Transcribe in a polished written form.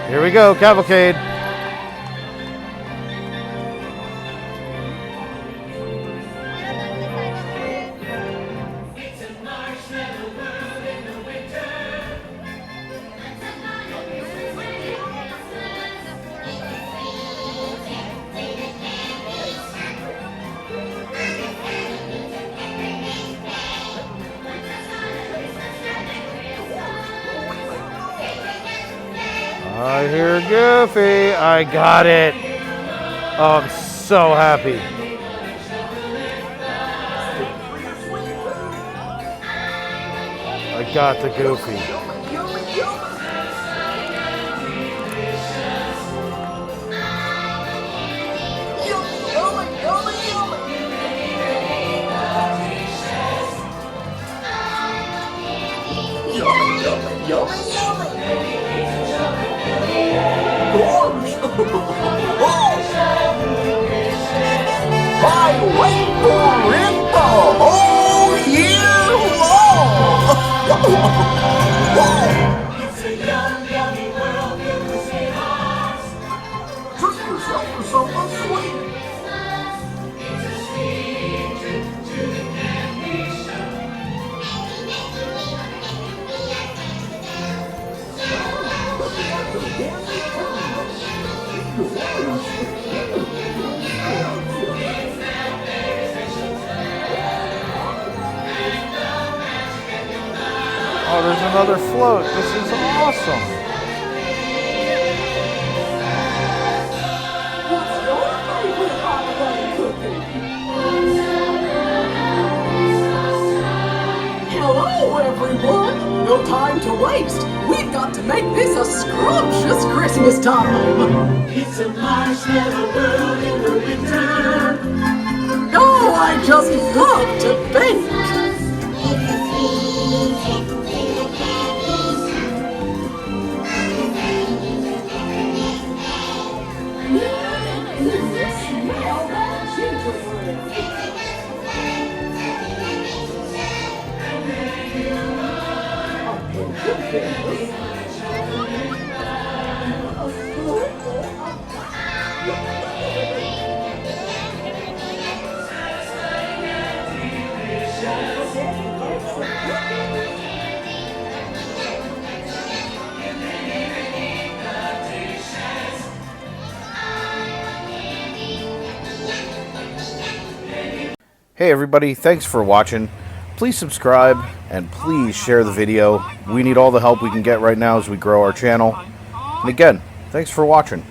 Here we go, Cavalcade. I hear Goofy. I got it. Oh, I'm so happy. I got the Goofy. I wait for it the whole year long. It's a young, yummy world filled with sweethearts. Treat yourself to something sweet. It's a sweet trip to the candy shop. Oh, there's another float. This is awesome. What's your favorite holiday cookie? Hello, everyone. No time to waste. We've got to make this a scrumptious Christmas time. It's a marshmallow world in the winter. Oh, I just love to bake. Smell that gingerbread. Hey everybody, thanks for watching. Please subscribe and please share the video. We need all the help we can get right now as we grow our channel. And again, thanks for watching.